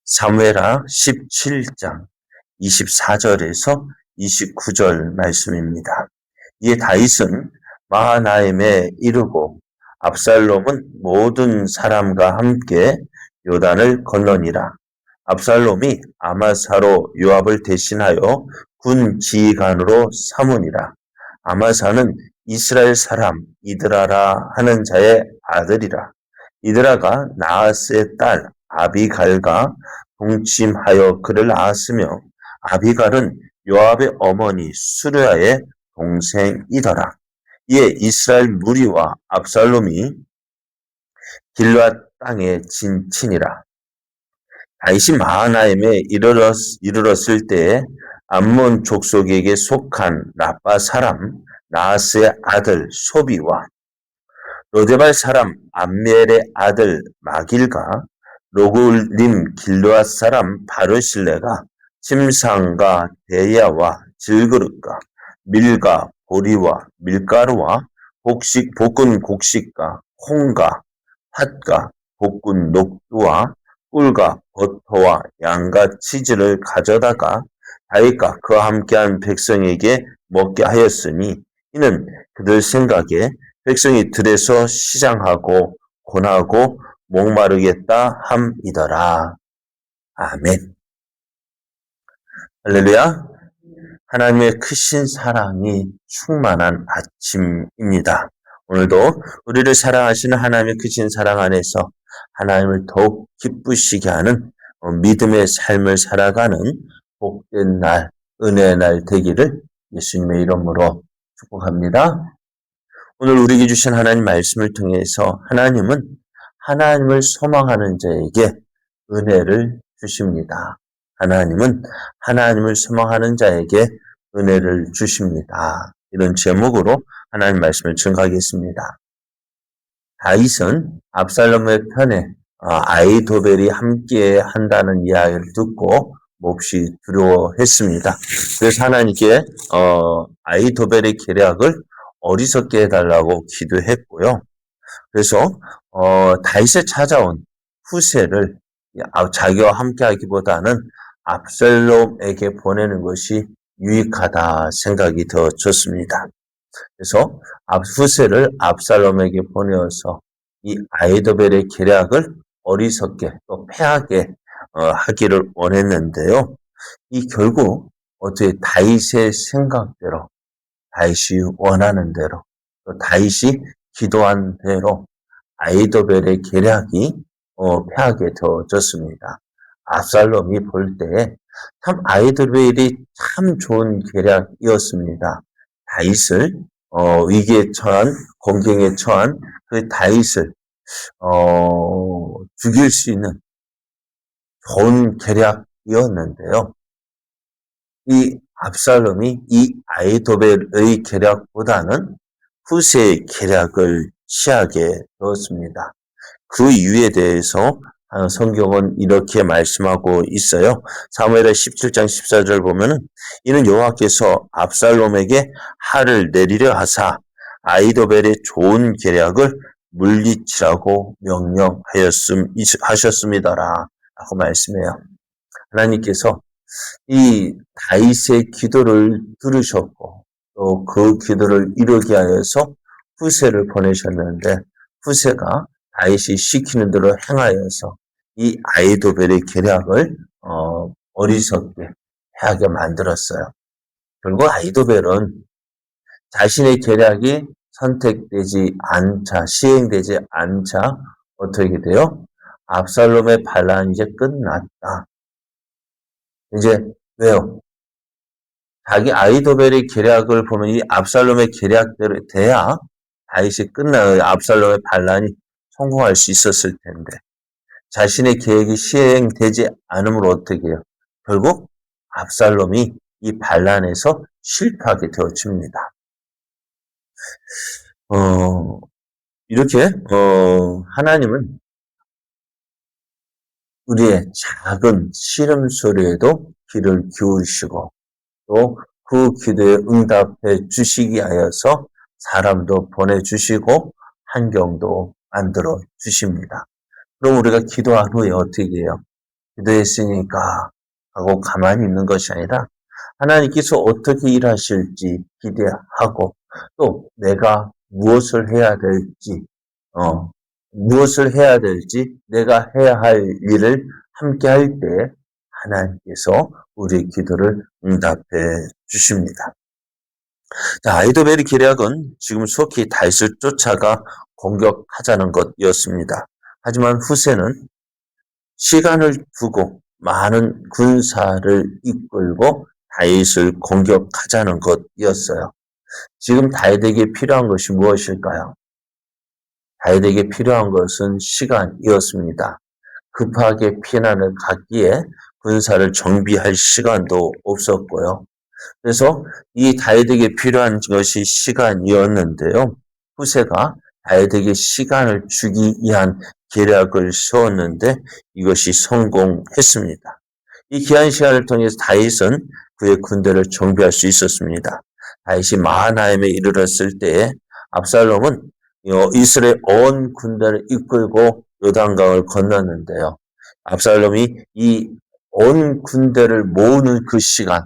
사무엘하 17장 24절에서 29절 말씀입니다. 이에 다윗은 마하나임에 이르고 압살롬은 모든 사람과 함께 요단을 건너니라. 압살롬이 아마사로 요압을 대신하여 군 지휘관으로 삼으니라. 아마사는 이스라엘 사람 이드라라 하는 자의 아들이라. 이드라가 나하스의 딸 아비갈과 동침하여 그를 낳았으며 아비갈은 요압의 어머니 수르야의 동생이더라. 이에 이스라엘 무리와 압살롬이 길앗 땅에 진친이라. 다윗이 마하나임에 이르렀을 때에 암몬 족속에게 속한 라빠 사람 나하스의 아들 소비와 로데발 사람 암멜의 아들 마길과 로굴림 길르앗 사람 바르실레가 침상과 대야와 질그릇과 밀과 보리와 밀가루와 볶은 곡식과 콩과 팥과 볶은 녹두와 꿀과 버터와 양과 치즈를 가져다가 다윗과 그와 함께한 백성에게 먹게 하였으니 이는 그들 생각에 백성이 들에서 시장하고 고나고 목마르겠다 함이더라. 아멘. 할렐루야. 하나님의 크신 사랑이 충만한 아침입니다. 오늘도 우리를 사랑하시는 하나님의 크신 사랑 안에서 하나님을 더욱 기쁘시게 하는 믿음의 삶을 살아가는 복된 날, 은혜의 날 되기를 예수님의 이름으로 축복합니다. 오늘 우리에게 주신 하나님 말씀을 통해서 하나님은 하나님을 소망하는 자에게 은혜를 주십니다. 하나님은 하나님을 소망하는 자에게 은혜를 주십니다. 이런 제목으로 하나님 말씀을 증거하겠습니다. 다윗은 압살롬의 편에 아히도벨이 함께 한다는 이야기를 듣고 몹시 두려워했습니다. 그래서 하나님께 아히도벨의 계략을 어리석게 해달라고 기도했고요. 그래서 다윗에 찾아온 후세를 자기와 함께하기보다는 압살롬에게 보내는 것이 유익하다 생각이 되어졌습니다. 그래서 후세를 압살롬에게 보내어서 이 아히도벨의 계략을 어리석게 또 패하게 하기를 원했는데요. 이 결국 어떻게 다윗의 생각대로 다윗이 원하는 대로 또 다윗이 기도한 대로 아히도벨의 계략이 패하게 되어졌습니다. 압살롬이 볼 때 참 아히도벨이 참 좋은 계략이었습니다. 다윗을 위기에 처한 공경에 처한 그 다윗을 죽일 수 있는 좋은 계략이었는데요. 이 압살롬이 이 아히도벨의 계략보다는 후세의 계략을 취하게 되었습니다. 그 이유에 대해서 성경은 이렇게 말씀하고 있어요. 사무엘하 17장 14절 보면은 이는 여호와께서 압살롬에게 하를 내리려 하사 아히도벨의 좋은 계략을 물리치라고 명령하셨습니다라 라고 말씀해요. 하나님께서 이 다윗의 기도를 들으셨고 또 그 기도를 이루게 하여서 후세를 보내셨는데 후세가 다윗이 시키는 대로 행하여서 이 아히도벨의 계략을 어리석게 해하게 만들었어요. 결국 아히도벨은 자신의 계략이 선택되지 않자, 시행되지 않자 어떻게 돼요? 압살롬의 반란이 이제 끝났다. 이제 왜요? 자기 아히도벨의 계략을 보면 이 압살롬의 계략대로 돼야 다윗이 압살롬의 반란이 성공할 수 있었을 텐데 자신의 계획이 시행되지 않으므로 어떻게 해요? 결국 압살롬이 이 반란에서 실패하게 되어집니다. 이렇게 하나님은 우리의 작은 시름소리에도 귀를 기울이시고 또 그 기도에 응답해 주시기 하여서 사람도 보내주시고 환경도 만들어 주십니다. 그럼 우리가 기도한 후에 어떻게 해요? 기도했으니까 하고 가만히 있는 것이 아니라 하나님께서 어떻게 일하실지 기대하고 또 내가 무엇을 해야 될지, 무엇을 해야 될지 내가 해야 할 일을 함께 할 때 하나님께서 우리의 기도를 응답해 주십니다. 자, 아이도베리 기략은 지금 속히 다윗을 쫓아가 공격하자는 것이었습니다. 하지만 후세는 시간을 두고 많은 군사를 이끌고 다윗을 공격하자는 것이었어요. 지금 다윗에게 필요한 것이 무엇일까요? 다윗에게 필요한 것은 시간이었습니다. 급하게 피난을 갔기에 군사를 정비할 시간도 없었고요. 그래서 이 다윗에게 필요한 것이 시간이었는데요. 후세가 다윗에게 시간을 주기 위한 계략을 세웠는데 이것이 성공했습니다. 이 귀한 시간을 통해서 다윗은 그의 군대를 정비할 수 있었습니다. 다윗이 마하나임에 이르렀을 때에 압살롬은 이스라엘 온 군대를 이끌고 요단강을 건넜는데요. 압살롬이 이 온 군대를 모으는 그 시간,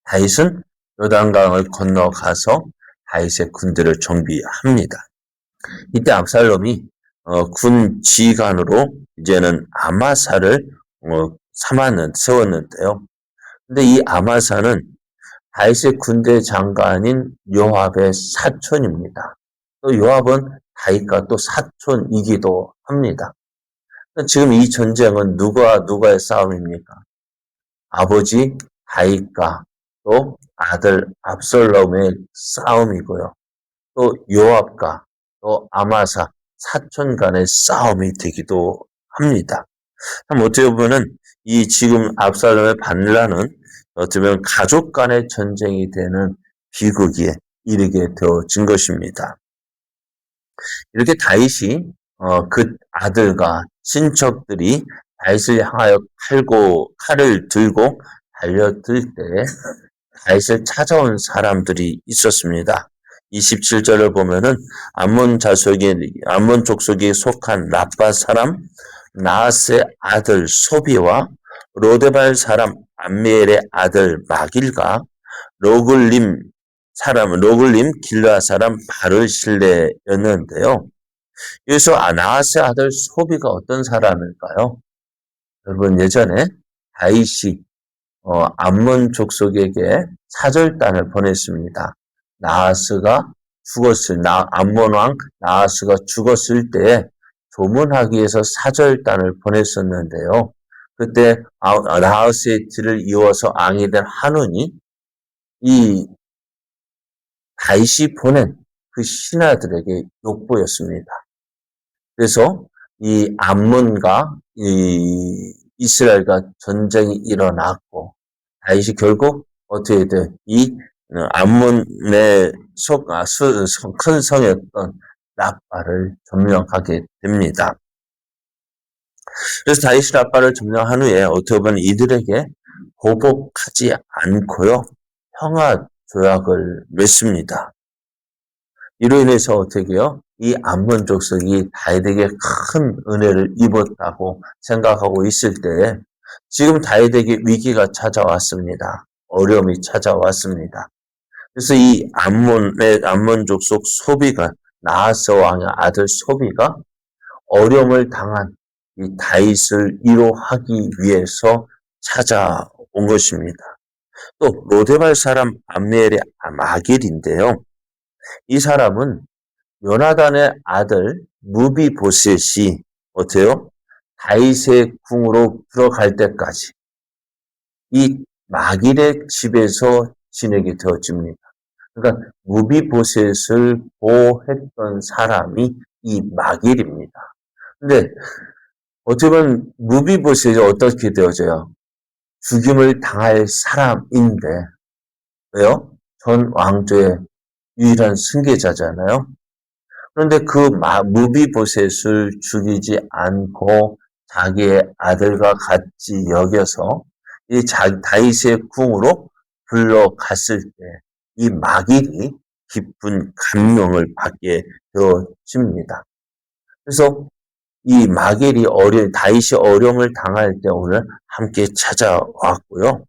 다윗은 요단강을 건너가서 다윗의 군대를 정비합니다. 이때 압살롬이 군 지휘관으로 이제는 아마사를 세웠는데요. 근데 이 아마사는 다윗의 군대 장관인 요압의 사촌입니다. 또 요압은 다윗과 또 사촌이기도 합니다. 지금 이 전쟁은 누가의 싸움입니까? 아버지 다윗과 또 아들 압살롬의 싸움이고요. 또 요압과 또 아마사 사촌 간의 싸움이 되기도 합니다. 어떻게 보면 이 지금 압살롬의 반란은 어떻게 보면 가족 간의 전쟁이 되는 비극에 이르게 되어진 것입니다. 이렇게 다윗이 그 아들과 친척들이 다윗을 향하여 칼을 들고 달려들 때 다윗을 찾아온 사람들이 있었습니다. 27절을 보면은 암몬 족속에 속한 라빠 사람 나하스의 아들 소비와 로데발 사람 암미엘의 아들 마길과 로글림 길라 사람 바르실레였는데요. 여기서 나하스의 아들 소비가 어떤 사람일까요? 여러분 예전에 다윗이 암몬 족속에게 사절단을 보냈습니다. 암몬 왕 나하스가 죽었을 때 조문하기 위해서 사절단을 보냈었는데요. 그때 나하스의 뒤를 이어서 왕이 된 한운이 이 다윗이 보낸 그 신하들에게 욕보였습니다. 그래서 이 암몬과 이 이스라엘과 전쟁이 일어났고 다윗이 결국 어떻게 돼? 이 암몬의 큰 성이었던 라빠를 점령하게 됩니다. 그래서 다윗이 라빠를 점령한 후에 어떻게 보면 이들에게 보복하지 않고요. 평화 조약을 맺습니다. 이로 인해서 어떻게 해요? 이 암몬 족속이 다윗에게 큰 은혜를 입었다고 생각하고 있을 때에 지금 다윗에게 위기가 찾아왔습니다. 어려움이 찾아왔습니다. 그래서 이 암몬 족속 소비가 나하스 왕의 아들 소비가 어려움을 당한 이 다윗을 위로하기 위해서 찾아온 것입니다. 또 로데발 사람 암미엘의 마길인데요. 이 사람은 요나단의 아들 무비보셋이 어때요? 다윗의 궁으로 들어갈 때까지 이 마길의 집에서 지내게 되어집니다. 그러니까 무비보셋을 보호했던 사람이 이 마길입니다. 근데 어떻게 보면 무비보셋이 어떻게 되어져요? 죽임을 당할 사람인데 왜요? 전 왕조의 유일한 승계자잖아요. 그런데 그 무비보셋을 죽이지 않고 자기의 아들과 같이 여겨서 이 다윗의 궁으로 불러갔을 때 이 마길이 깊은 감명을 받게 되어집니다. 그래서 이 다윗이 어려움을 당할 때 오늘 함께 찾아왔고요.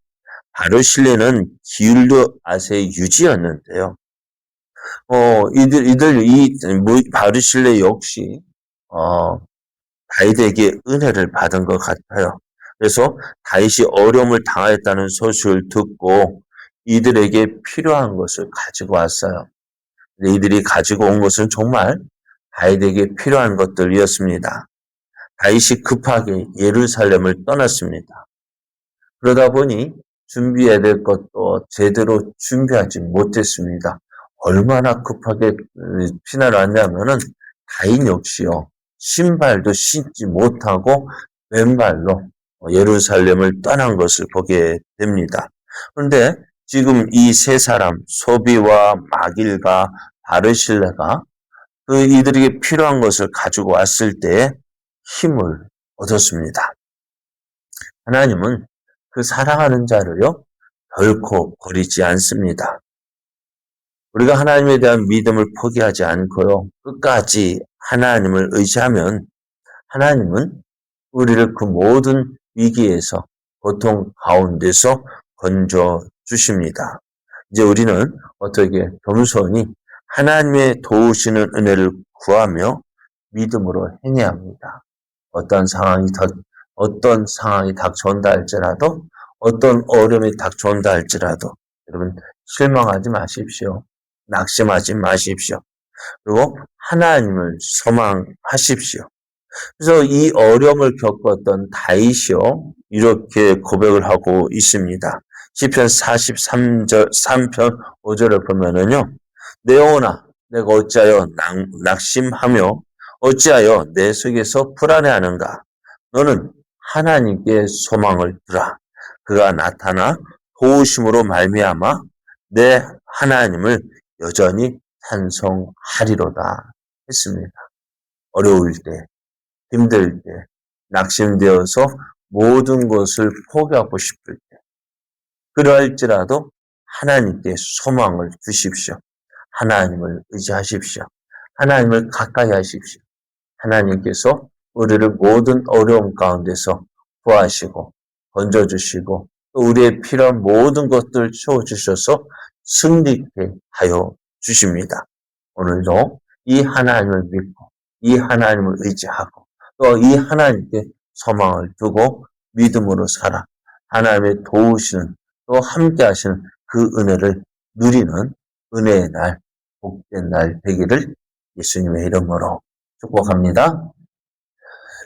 바르실레는 기울르앗의 유지였는데요. 바르실레 역시, 다윗에게 은혜를 받은 것 같아요. 그래서 다윗이 어려움을 당하였다는 소식을 듣고 이들에게 필요한 것을 가지고 왔어요. 이들이 가지고 온 것은 정말 다윗에게 필요한 것들이었습니다. 다윗이 급하게 예루살렘을 떠났습니다. 그러다 보니 준비해야 될 것도 제대로 준비하지 못했습니다. 얼마나 급하게 피난을 왔냐면은 다윗 역시요. 신발도 신지 못하고 맨발로 예루살렘을 떠난 것을 보게 됩니다. 그런데 지금 이 세 사람, 소비와 마길과 바르실레가 이들에게 필요한 것을 가지고 왔을 때 힘을 얻었습니다. 하나님은 그 사랑하는 자를요, 결코 버리지 않습니다. 우리가 하나님에 대한 믿음을 포기하지 않고요, 끝까지 하나님을 의지하면 하나님은 우리를 그 모든 위기에서, 고통 가운데서 건져 주십니다. 이제 우리는 어떻게 겸손히 하나님의 도우시는 은혜를 구하며 믿음으로 행해야 합니다. 어떤 상황이 닥쳐온다 할지라도, 어떤 어려움이 닥쳐온다 할지라도, 여러분, 실망하지 마십시오. 낙심하지 마십시오. 그리고 하나님을 소망하십시오. 그래서 이 어려움을 겪었던 다윗이요, 이렇게 고백을 하고 있습니다. 시편 3편 5절을 보면은요, 내 영혼아, 내가 어찌하여 낙심하며 어찌하여 내 속에서 불안해하는가? 너는 하나님께 소망을 두라. 그가 나타나 도우심으로 말미암아 내 하나님을 여전히 찬송하리로다 했습니다. 어려울 때, 힘들 때, 낙심되어서 모든 것을 포기하고 싶을 때, 그러할지라도 하나님께 소망을 두십시오. 하나님을 의지하십시오. 하나님을 가까이 하십시오. 하나님께서 우리를 모든 어려움 가운데서 구하시고 건져주시고 또 우리의 필요한 모든 것들을 채워주셔서 승리케 하여 주십니다. 오늘도 이 하나님을 믿고 이 하나님을 의지하고 또 이 하나님께 소망을 두고 믿음으로 살아 하나님의 도우시는 또 함께 하시는 그 은혜를 누리는 은혜의 날, 복된 날 되기를 예수님의 이름으로 축복합니다.